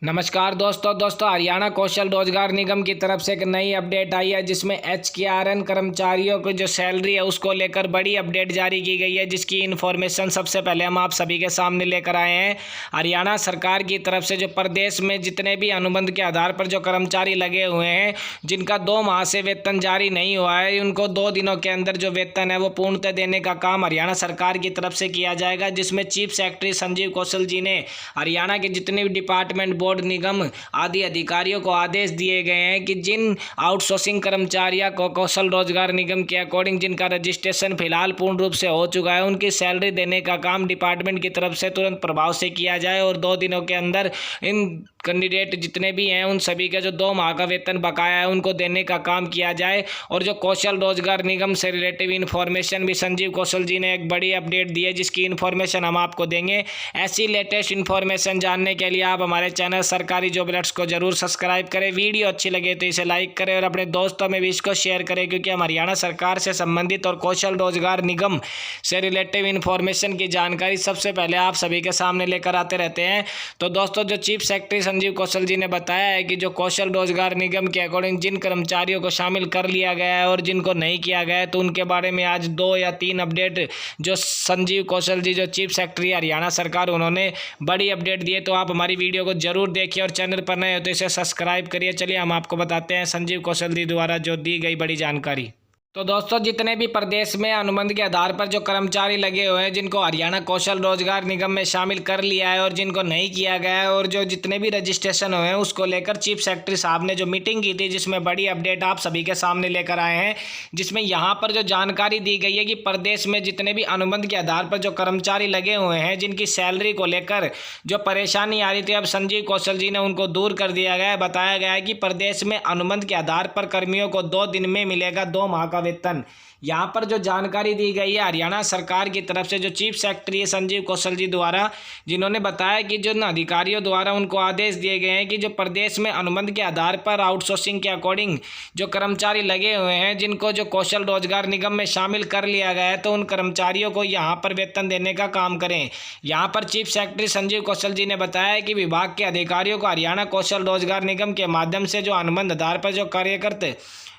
नमस्कार दोस्तों हरियाणा कौशल रोजगार निगम की तरफ से एक नई अपडेट आई है जिसमें HKRN कर्मचारियों की जो सैलरी है उसको लेकर बड़ी अपडेट जारी की गई है, जिसकी इन्फॉर्मेशन सबसे पहले हम आप सभी के सामने लेकर आए हैं। हरियाणा सरकार की तरफ से जो प्रदेश में जितने भी अनुबंध के आधार पर जो कर्मचारी लगे हुए हैं, जिनका 2 माह से वेतन जारी नहीं हुआ है, उनको 2 दिनों के अंदर जो वेतन है वो पूर्णतः देने का काम हरियाणा सरकार की तरफ से किया जाएगा। जिसमें चीफ सेक्रेटरी संजीव कौशल जी ने हरियाणा के जितने भी डिपार्टमेंट, बोर्ड, निगम आदि अधिकारियों को आदेश दिए गए हैं कि जिन आउटसोर्सिंग कर्मचारियों को कौशल रोजगार निगम के अकॉर्डिंग जिनका रजिस्ट्रेशन फिलहाल पूर्ण रूप से हो चुका है, उनकी सैलरी देने का काम डिपार्टमेंट की तरफ से तुरंत प्रभाव से किया जाए और 2 दिनों के अंदर इन कैंडिडेट जितने भी हैं उन सभी का जो 2 माह का वेतन बकाया है उनको देने का काम किया जाए। और जो कौशल रोजगार निगम से रिलेटिव इन्फॉर्मेशन भी संजीव कौशल जी ने एक बड़ी अपडेट दी है, जिसकी इन्फॉर्मेशन हम आपको देंगे। ऐसी लेटेस्ट इन्फॉर्मेशन जानने के लिए आप हमारे चैनल सरकारी जॉब अलर्ट्स को जरूर सब्सक्राइब करें। वीडियो अच्छी लगे तो इसे लाइक करें और अपने दोस्तों में भी इसको शेयर करें, क्योंकि हम हरियाणा सरकार से संबंधित और कौशल रोजगार निगम से रिलेटिव इन्फॉर्मेशन की जानकारी सबसे पहले आप सभी के सामने लेकर आते रहते हैं। तो दोस्तों, जो चीफ सेक्रेटरी संजीव कौशल जी ने बताया है कि जो कौशल रोजगार निगम के अकॉर्डिंग जिन कर्मचारियों को शामिल कर लिया गया है और जिनको नहीं किया गया है, तो उनके बारे में आज 2 या 3 अपडेट जो संजीव कौशल जी जो चीफ सेक्रेटरी हरियाणा सरकार, उन्होंने बड़ी अपडेट दी है। तो आप हमारी वीडियो को जरूर देखिए और चैनल पर नए हो तो इसे सब्सक्राइब करिए। चलिए हम आपको बताते हैं संजीव कौशल जी द्वारा जो दी गई बड़ी जानकारी। तो दोस्तों, जितने भी प्रदेश में अनुबंध के आधार पर जो कर्मचारी लगे हुए हैं, जिनको हरियाणा कौशल रोजगार निगम में शामिल कर लिया है और जिनको नहीं किया गया है, और जो जितने भी रजिस्ट्रेशन हुए हैं, उसको लेकर चीफ सेक्रेटरी साहब ने जो मीटिंग की थी, जिसमें बड़ी अपडेट आप सभी के सामने लेकर आए हैं। जिसमें यहाँ पर जो जानकारी दी गई है कि प्रदेश में जितने भी अनुबंध के आधार पर जो कर्मचारी लगे हुए हैं, जिनकी सैलरी को लेकर जो परेशानी आ रही थी, अब संजीव कौशल जी ने उनको दूर कर दिया गया है। बताया गया है कि प्रदेश में अनुबंध के आधार पर कर्मियों को 2 दिन में मिलेगा 2 माह का वेतन। यहाँ पर जो जानकारी दी गई है हरियाणा सरकार की तरफ से जो चीफ सेक्रेटरी संजीव कौशल जी द्वारा, जिन्होंने बताया कि जो अधिकारियों द्वारा उनको आदेश दिए गए हैं कि जो प्रदेश में अनुबंध के आधार पर आउटसोर्सिंग के अकॉर्डिंग जो कर्मचारी लगे हुए हैं, जिनको जो कौशल रोजगार निगम में शामिल कर लिया गया है, तो उन कर्मचारियों को यहाँ पर वेतन देने का काम करें। यहाँ पर चीफ सेक्रेटरी संजीव कौशल जी ने बताया कि विभाग के अधिकारियों को हरियाणा कौशल रोजगार निगम के माध्यम से जो अनुबंध आधार पर जो कार्य करते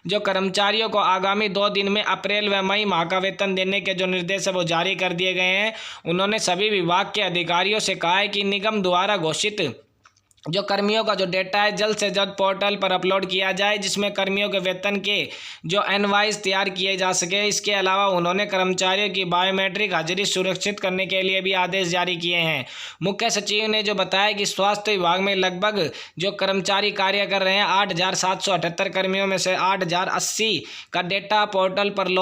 जो कर्मचारियों को आगामी 2 दिन में अप्रैल व मई माह का वेतन देने के जो निर्देश है वो जारी कर दिए गए हैं। उन्होंने सभी विभाग के अधिकारियों से कहा है कि निगम द्वारा घोषित जो कर्मियों का जो डेटा है जल्द से जल्द पोर्टल पर अपलोड किया जाए, जिसमें कर्मियों के वेतन के जो इनवॉइस तैयार किए जा सके। इसके अलावा उन्होंने कर्मचारियों की बायोमेट्रिक हाजिरी सुरक्षित करने के लिए भी आदेश जारी किए हैं। मुख्य सचिव ने जो बताया कि स्वास्थ्य विभाग में लगभग जो कर्मचारी कार्य कर रहे हैं, 8,778 कर्मियों में से 8,080 का डेटा पोर्टल पर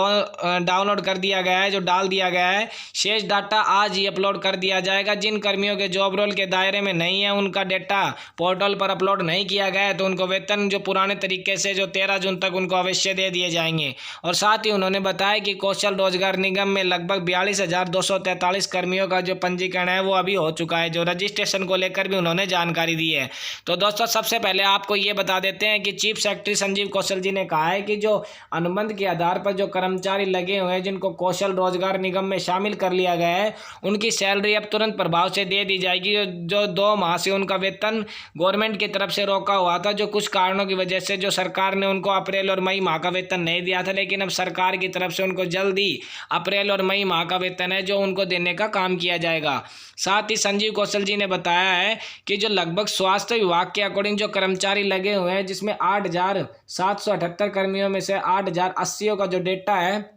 डाउनलोड कर दिया गया है, जो डाल दिया गया है। शेष डाटा आज ही अपलोड कर दिया जाएगा। जिन कर्मियों के जॉब रोल के दायरे में नहीं है, उनका डेटा पोर्टल पर अपलोड नहीं किया गया है, तो उनको वेतन जो पुराने तरीके से जो 13 जून तक उनको अवश्य दे दिए जाएंगे। और साथ ही उन्होंने बताया कि कौशल रोजगार निगम में लगभग 42,243 कर्मियों का जो पंजीकरण है वो अभी हो चुका है। जो रजिस्ट्रेशन को लेकर भी उन्होंने जानकारी दी है। तो दोस्तों, सबसे पहले आपको ये बता देते हैं कि चीफ सेक्रेटरी संजीव कौशल जी ने कहा है कि जो अनुबंध के आधार पर जो कर्मचारी लगे हुए हैं, जिनको कौशल रोजगार निगम में शामिल कर लिया गया है, उनकी सैलरी अब तुरंत प्रभाव से दे दी जाएगी। जो 2 माह से उनका वेतन गवर्नमेंट की तरफ से रोका हुआ था, जो कुछ कारणों की वजह से जो सरकार ने उनको अप्रैल और मई माह का वेतन नहीं दिया था, लेकिन अब सरकार की तरफ से उनको जल्दी अप्रैल और मई माह का वेतन है जो उनको देने का काम किया जाएगा। साथ ही संजीव कौशल जी ने बताया है कि जो लगभग स्वास्थ्य विभाग के अकॉर्डिंग जो कर्मचारी लगे हुए हैं, जिसमें 8,778 कर्मियों में से 8,080 का जो डेटा है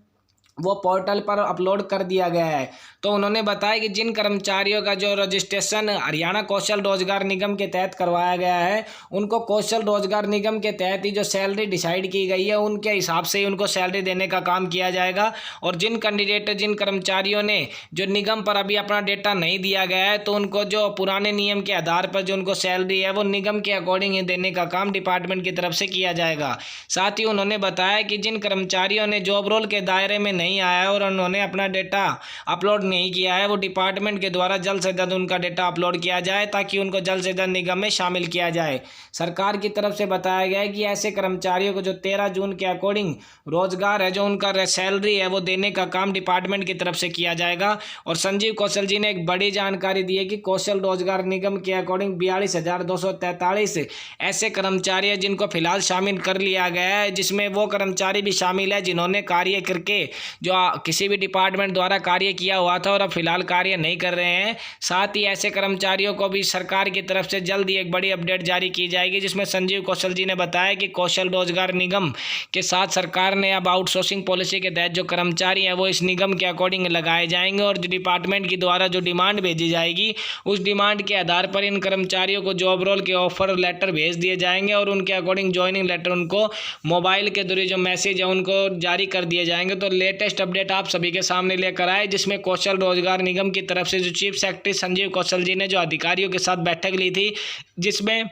वो पोर्टल पर अपलोड कर दिया गया है। तो उन्होंने बताया कि जिन कर्मचारियों का जो रजिस्ट्रेशन हरियाणा कौशल रोजगार निगम के तहत करवाया गया है, उनको कौशल रोजगार निगम के तहत ही जो सैलरी डिसाइड की गई है, उनके हिसाब से ही उनको सैलरी देने का काम किया जाएगा। और जिन कैंडिडेट, जिन कर्मचारियों ने जो निगम पर अभी अपना डेटा नहीं दिया गया है, तो उनको जो पुराने नियम के आधार पर जो उनको सैलरी है वो निगम के अकॉर्डिंग ही देने का काम डिपार्टमेंट की तरफ से किया जाएगा। साथ ही उन्होंने बताया कि जिन कर्मचारियों ने जॉब रोल के दायरे में नहीं आया है और उन्होंने अपना डेटा अपलोड नहीं किया है, वो डिपार्टमेंट के द्वारा जल्द से जल्द उनका डेटा अपलोड किया जाए ताकि उनको जल्द से जल्द निगम में शामिल किया जाए। सरकार की तरफ से बताया गया है कि ऐसे कर्मचारियों को जो 13 जून के अकॉर्डिंग रोजगार है, जो उनका सैलरी है, वो देने का काम डिपार्टमेंट की तरफ से किया जाएगा। और संजीव कौशल जी ने एक बड़ी जानकारी दी है कि कौशल रोजगार निगम के अकॉर्डिंग 42,243 ऐसे कर्मचारी हैं जिनको फिलहाल शामिल कर लिया गया है, जिसमें वो कर्मचारी भी शामिल है जिन्होंने कार्य करके जो किसी भी डिपार्टमेंट द्वारा कार्य किया हुआ था और अब फिलहाल कार्य नहीं कर रहे हैं। साथ ही ऐसे कर्मचारियों को भी सरकार की तरफ से जल्द ही एक बड़ी अपडेट जारी की जाएगी, जिसमें संजीव कौशल जी ने बताया कि कौशल रोजगार निगम के साथ सरकार ने अब आउटसोर्सिंग पॉलिसी के तहत जो कर्मचारी हैं वो इस निगम के अकॉर्डिंग लगाए जाएंगे और डिपार्टमेंट के द्वारा जो डिमांड भेजी जाएगी उस डिमांड के आधार पर इन कर्मचारियों को जॉब रोल के ऑफर लेटर भेज दिए जाएंगे और उनके अकॉर्डिंग ज्वाइनिंग लेटर उनको मोबाइल के जरिए जो मैसेज है उनको जारी कर दिए जाएंगे। तो लेटेस्ट अपडेट आप सभी के सामने लेकर आए, जिसमें कौशल रोजगार निगम की तरफ से जो चीफ सेक्रेटरी संजीव कौशल जी ने जो अधिकारियों के साथ बैठक ली थी, जिसमें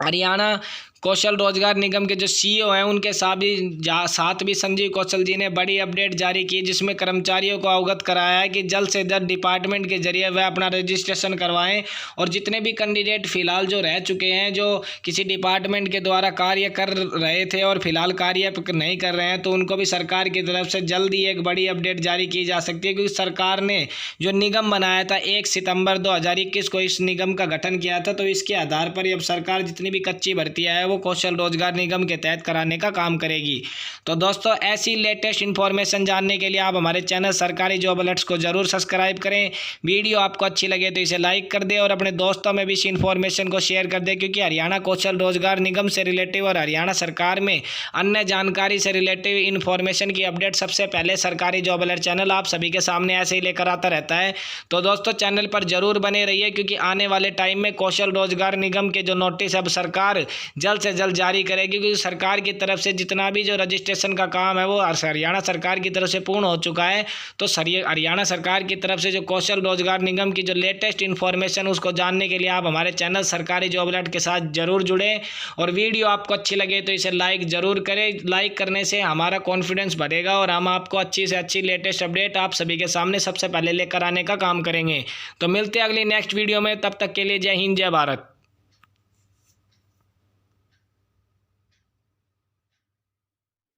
हरियाणा कौशल रोजगार निगम के जो सीईओ हैं उनके साथ भी संजीव कौशल जी ने बड़ी अपडेट जारी की, जिसमें कर्मचारियों को अवगत कराया है कि जल्द से जल्द डिपार्टमेंट के जरिए वह अपना रजिस्ट्रेशन करवाएं और जितने भी कैंडिडेट फिलहाल जो रह चुके हैं, जो किसी डिपार्टमेंट के द्वारा कार्य कर रहे थे और फिलहाल कार्य नहीं कर रहे हैं, तो उनको भी सरकार की तरफ से जल्द ही एक बड़ी अपडेट जारी की जा सकती है। क्योंकि सरकार ने जो निगम बनाया था 1 सितंबर 2021 को इस निगम का गठन किया था, तो इसके आधार पर अब सरकार जितनी भी कच्ची भर्तियां है वो कौशल रोजगार निगम के तहत कराने का काम करेगी। तो दोस्तों, ऐसी लेटेस्ट इन्फॉर्मेशन जानने के लिए आप हमारे चैनल सरकारी जॉब अलर्ट्स को जरूर सब्सक्राइब करें। वीडियो आपको अच्छी लगे तो इसे लाइक कर दें और अपने दोस्तों में भी इस इन्फॉर्मेशन को शेयर कर दें, क्योंकि हरियाणा कौशल रोजगार निगम से रिलेटिव और हरियाणा सरकार में अन्य जानकारी से रिलेटिव इन्फॉर्मेशन की अपडेट सबसे पहले सरकारी जॉब अलर्ट चैनल आप सभी के सामने ऐसे ही लेकर आता रहता है। तो दोस्तों, चैनल पर जरूर बने रहिए, क्योंकि आने वाले टाइम में कौशल रोजगार निगम के जो नोटिस अब सरकार जल्द से जल्द जारी करेगी, क्योंकि सरकार की तरफ से जितना भी जो रजिस्ट्रेशन का काम है वो हरियाणा सरकार की तरफ से पूर्ण हो चुका है। तो हरियाणा सरकार की तरफ से जो कौशल रोजगार निगम की जो लेटेस्ट इन्फॉर्मेशन उसको जानने के लिए आप हमारे चैनल सरकारी जॉब अलर्ट के साथ जरूर जुड़ें और वीडियो आपको अच्छी लगे तो इसे लाइक जरूर करें। लाइक करने से हमारा कॉन्फिडेंस बढ़ेगा और हम आपको अच्छी से अच्छी लेटेस्ट अपडेट आप सभी के सामने सबसे पहले लेकर आने का काम करेंगे। तो मिलते हैं अगली नेक्स्ट वीडियो में, तब तक के लिए जय हिंद जय भारत।